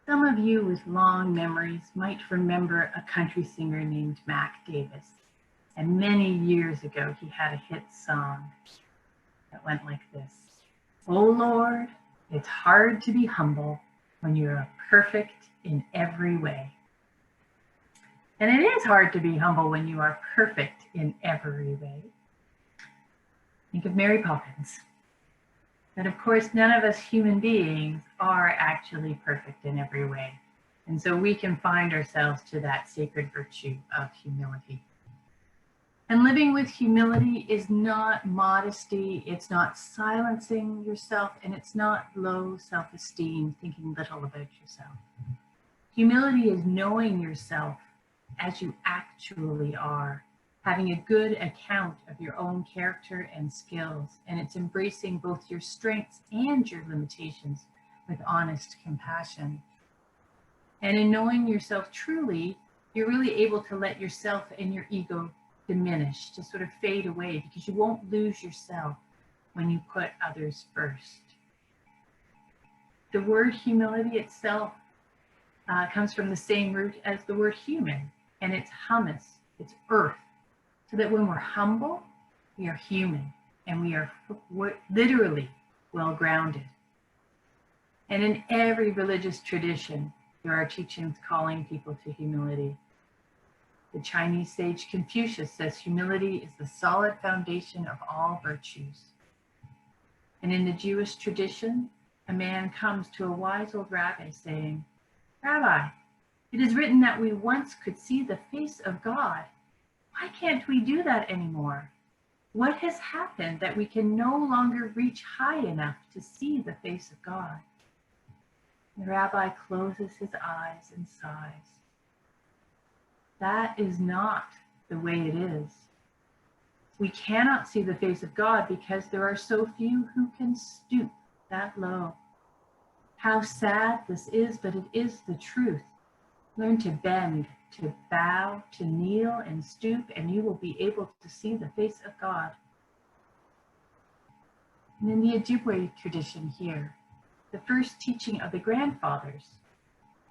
Some of you with long memories might remember a country singer named Mac Davis. And many years ago, he had a hit song that went like this. Oh Lord, it's hard to be humble when you're perfect in every way. And it is hard to be humble when you are perfect in every way. Think of Mary Poppins. But of course, none of us human beings are actually perfect in every way. And so we can find ourselves to that sacred virtue of humility. And living with humility is not modesty, it's not silencing yourself, and it's not low self-esteem, thinking little about yourself. Humility is knowing yourself as you actually are, having a good account of your own character and skills, and it's embracing both your strengths and your limitations with honest compassion. And in knowing yourself truly, you're really able to let yourself and your ego diminish, to sort of fade away, because you won't lose yourself when you put others first. The word humility itself comes from the same root as the word human, and it's humus, it's earth. So that when we're humble, we are human, and we're literally well-grounded. And in every religious tradition, there are teachings calling people to humility. The Chinese sage Confucius says humility is the solid foundation of all virtues. And in the Jewish tradition, a man comes to a wise old rabbi saying, "Rabbi, it is written that we once could see the face of God. Why can't we do that anymore? What has happened that we can no longer reach high enough to see the face of God?" The rabbi closes his eyes and sighs. That is not the way it is. We cannot see the face of God because there are so few who can stoop that low. How sad this is, but it is the truth. Learn to bend, to bow, to kneel and stoop, and you will be able to see the face of God. And in the Ojibwe tradition here, the first teaching of the grandfathers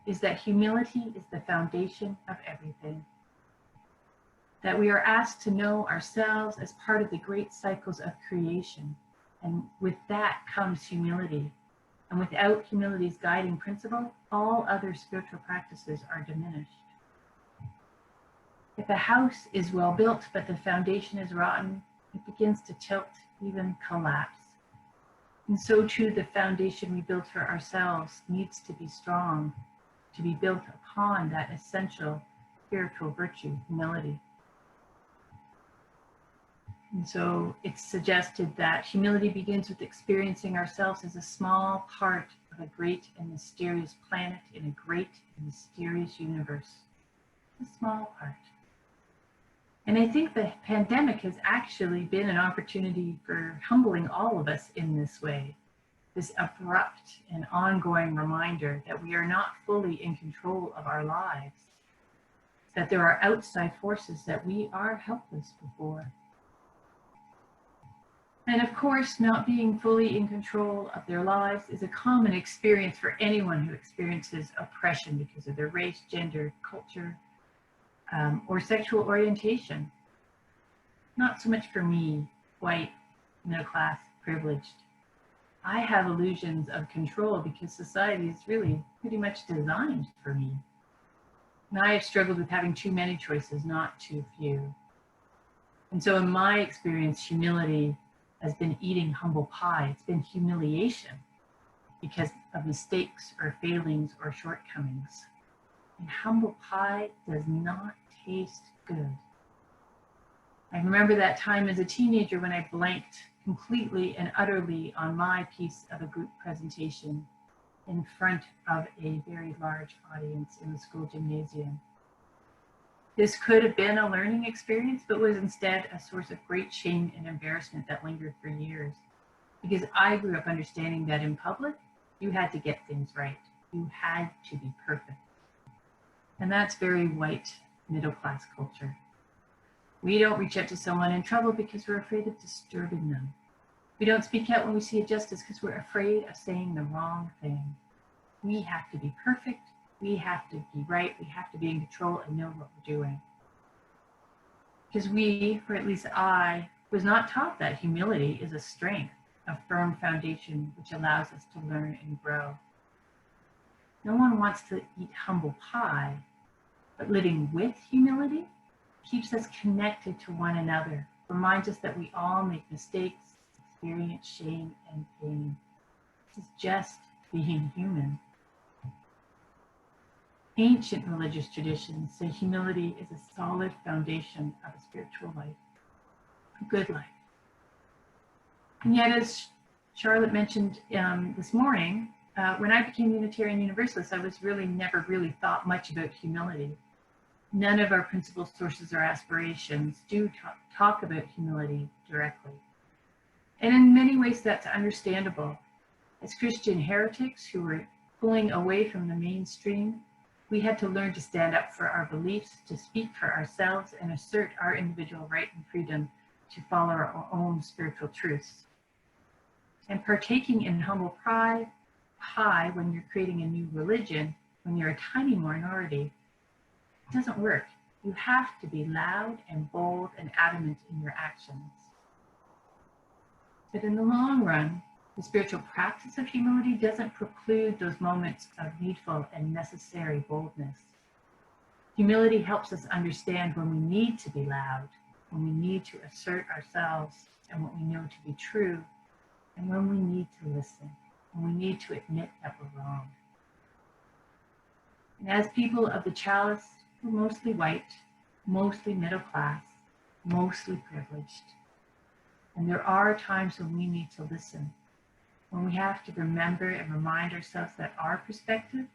is that humility is the foundation of everything. That we are asked to know ourselves as part of the great cycles of creation. And with that comes humility. And without humility's guiding principle, all other spiritual practices are diminished. If a house is well built, but the foundation is rotten, it begins to tilt, even collapse. And so too, the foundation we build for ourselves needs to be strong, to be built upon that essential spiritual virtue, humility. And so it's suggested that humility begins with experiencing ourselves as a small part of a great and mysterious planet in a great and mysterious universe. A small part. And I think the pandemic has actually been an opportunity for humbling all of us in this way. This abrupt and ongoing reminder that we are not fully in control of our lives, that there are outside forces that we are helpless before. And of course, not being fully in control of their lives is a common experience for anyone who experiences oppression because of their race, gender, culture, or sexual orientation. Not so much for me, white, middle class, privileged. I have illusions of control because society is really pretty much designed for me. And I have struggled with having too many choices, not too few. And so in my experience, humility has been eating humble pie. It's been humiliation because of mistakes or failings or shortcomings. And humble pie does not taste good. I remember that time as a teenager when I blanked completely and utterly on my piece of a group presentation in front of a very large audience in the school gymnasium. This could have been a learning experience, but was instead a source of great shame and embarrassment that lingered for years. Because I grew up understanding that in public, you had to get things right. You had to be perfect. And that's very white, middle-class culture. We don't reach out to someone in trouble because we're afraid of disturbing them. We don't speak out when we see injustice because we're afraid of saying the wrong thing. we have to be perfect, we have to be right, we have to be in control and know what we're doing. Because we, or at least I, was not taught that humility is a strength, a firm foundation which allows us to learn and grow. No one wants to eat humble pie, but living with humility keeps us connected to one another, reminds us that we all make mistakes, experience shame and pain. This is just being human. Ancient religious traditions say humility is a solid foundation of a spiritual life, a good life. And yet, as Charlotte mentioned this morning, when I became Unitarian Universalist, I was never really thought much about humility. None of our principal sources or aspirations do talk about humility directly. And in many ways, that's understandable. As Christian heretics who were pulling away from the mainstream, we had to learn to stand up for our beliefs, to speak for ourselves, and assert our individual right and freedom to follow our own spiritual truths. And partaking in humble pie when you're creating a new religion, when you're a tiny minority, it doesn't work. You have to be loud and bold and adamant in your actions. But in the long run, the spiritual practice of humility doesn't preclude those moments of needful and necessary boldness. Humility helps us understand when we need to be loud, when we need to assert ourselves and what we know to be true, and when we need to listen, when we need to admit that we're wrong. And as people of the chalice, we're mostly white, mostly middle class, mostly privileged. And there are times when we need to listen, when we have to remember and remind ourselves that our perspective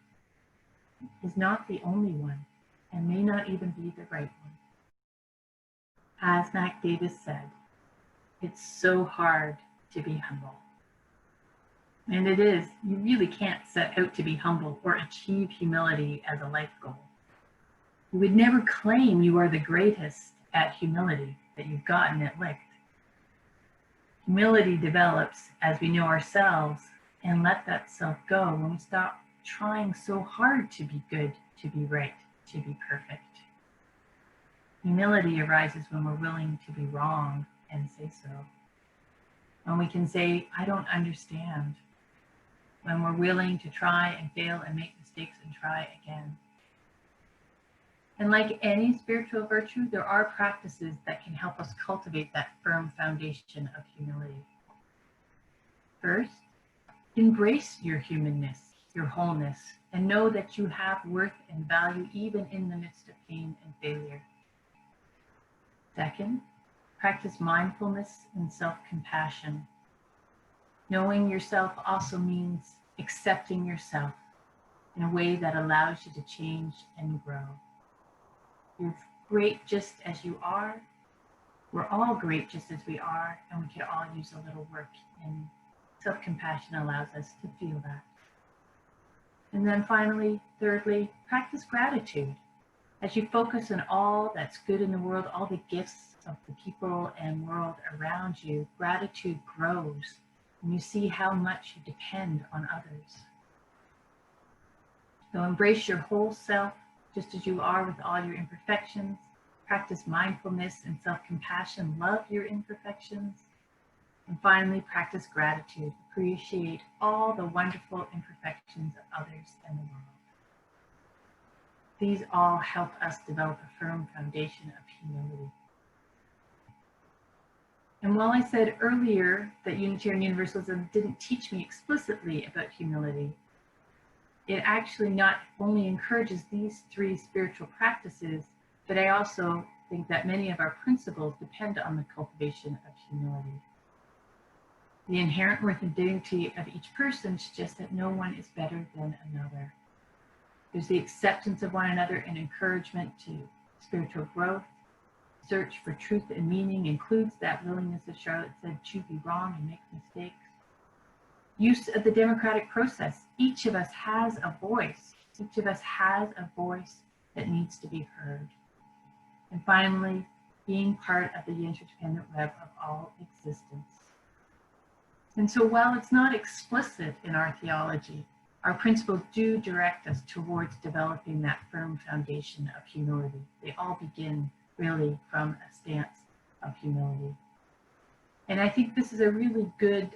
is not the only one and may not even be the right one. As Mac Davis said, it's so hard to be humble. And it is. You really can't set out to be humble or achieve humility as a life goal. You would never claim you are the greatest at humility, that you've gotten it licked. Humility develops as we know ourselves and let that self go when we stop trying so hard to be good, to be right, to be perfect. Humility arises when we're willing to be wrong and say so. When we can say, I don't understand. When we're willing to try and fail and make mistakes and try again. And like any spiritual virtue, there are practices that can help us cultivate that firm foundation of humility. First, embrace your humanness, your wholeness, and know that you have worth and value even in the midst of pain and failure. Second, practice mindfulness and self-compassion. Knowing yourself also means accepting yourself in a way that allows you to change and grow. You're great just as you are. We're all great just as we are, and we could all use a little work, and self-compassion allows us to feel that. And then finally, thirdly, practice gratitude. As you focus on all that's good in the world, all the gifts of the people and world around you, gratitude grows, and you see how much you depend on others. So embrace your whole self, just as you are with all your imperfections. Practice mindfulness and self-compassion. Love your imperfections. And finally, practice gratitude. Appreciate all the wonderful imperfections of others and the world. These all help us develop a firm foundation of humility. And while I said earlier that Unitarian Universalism didn't teach me explicitly about humility, it actually not only encourages these three spiritual practices, but I also think that many of our principles depend on the cultivation of humility. The inherent worth and dignity of each person suggests that no one is better than another. There's the acceptance of one another and encouragement to spiritual growth. Search for truth and meaning includes that willingness, as Charlotte said, to be wrong and make mistakes. Use of the democratic process. Each of us has a voice. Each of us has a voice that needs to be heard. And finally, being part of the interdependent web of all existence. And so while it's not explicit in our theology, Our principles do direct us towards developing that firm foundation of humility. They all begin really from a stance of humility. And I think this is a really good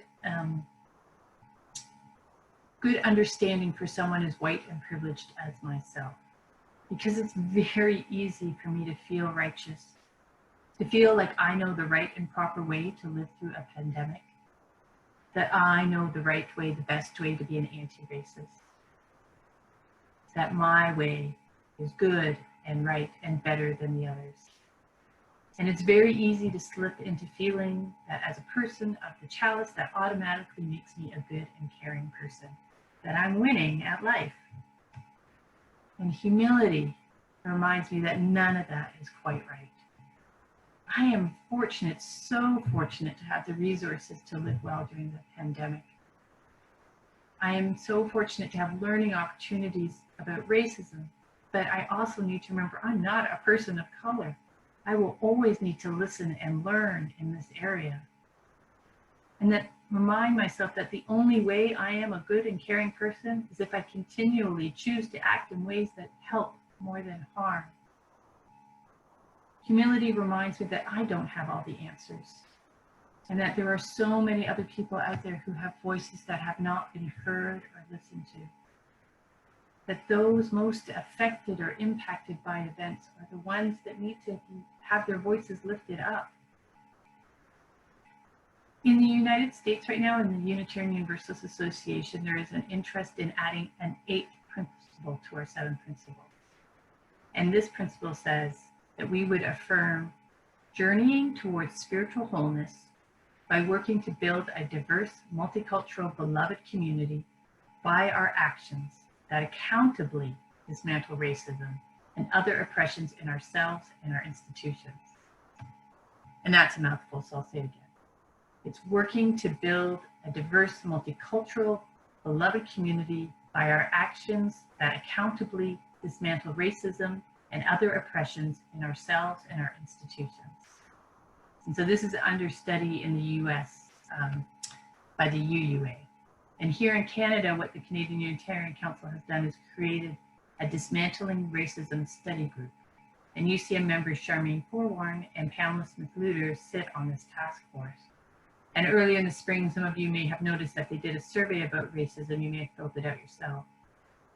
understanding for someone as white and privileged as myself, because it's very easy for me to feel righteous, to feel like I know the right and proper way to live through a pandemic, that I know the right way, the best way to be an anti-racist, that my way is good and right and better than the others. And it's very easy to slip into feeling that as a person of the chalice, that automatically makes me a good and caring person, that I'm winning at life. And humility reminds me that none of that is quite right. I am fortunate, so fortunate to have the resources to live well during the pandemic. I am so fortunate to have learning opportunities about racism, but I also need to remember I'm not a person of color. I will always need to listen and learn in this area. And that remind myself that the only way I am a good and caring person is if I continually choose to act in ways that help more than harm. Humility reminds me that I don't have all the answers, and that there are so many other people out there who have voices that have not been heard or listened to. That those most affected or impacted by events are the ones that need to have their voices lifted up. In the United States right now, in the Unitarian Universalist Association, there is an interest in adding an 8th principle to our 7 principles. And this principle says that we would affirm journeying towards spiritual wholeness by working to build a diverse, multicultural, beloved community by our actions that accountably dismantle racism and other oppressions in ourselves and our institutions. And that's a mouthful, so I'll say it again. It's working to build a diverse, multicultural, beloved community by our actions that accountably dismantle racism and other oppressions in ourselves and our institutions. And so this is under study in the US by the UUA. And here in Canada, what the Canadian Unitarian Council has done is created a dismantling racism study group. And UCM members Charmaine Forewarn and Pamela Smith-Luter sit on this task force. And earlier in the spring, some of you may have noticed that they did a survey about racism. You may have filled it out yourself.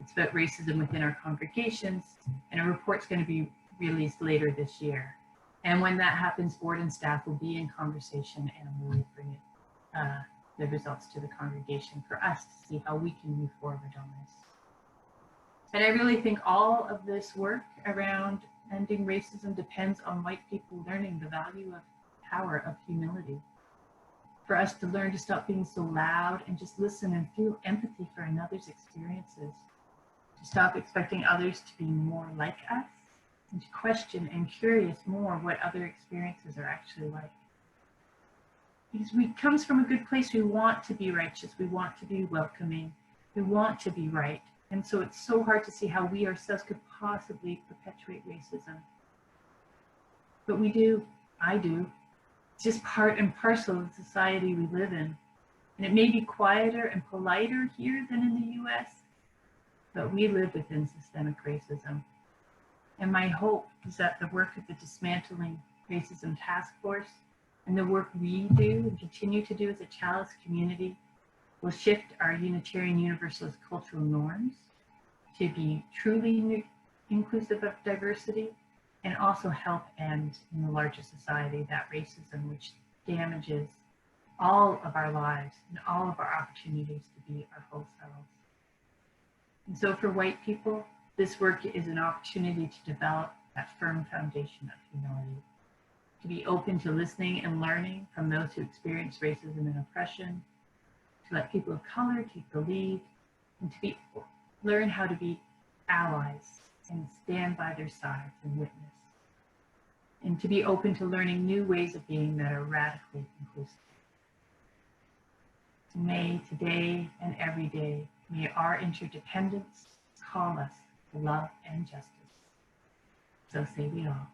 It's about racism within our congregations, and a report's going to be released later this year. And when that happens, board and staff will be in conversation, and we will bring the results to the congregation for us to see how we can move forward on this. And I really think all of this work around ending racism depends on white people learning the value of power of humility. For us to learn to stop being so loud and just listen and feel empathy for another's experiences. To stop expecting others to be more like us, and to question and curious more what other experiences are actually like. Because it comes from a good place. We want to be righteous. We want to be welcoming. We want to be right. And so it's so hard to see how we ourselves could possibly perpetuate racism. But we do. I do. It's just part and parcel of the society we live in. And it may be quieter and politer here than in the US, but we live within systemic racism. And my hope is that the work of the Dismantling Racism Task Force and the work we do and continue to do as a Chalice community will shift our Unitarian Universalist cultural norms to be truly inclusive of diversity, and also help end in the larger society that racism which damages all of our lives and all of our opportunities to be our whole selves. And so for white people, this work is an opportunity to develop that firm foundation of humility, to be open to listening and learning from those who experience racism and oppression, to let people of color take the lead, and to learn how to be allies and stand by their sides and witness, and to be open to learning new ways of being that are radically inclusive. May today and every day, may our interdependence call us to love and justice. So say we all.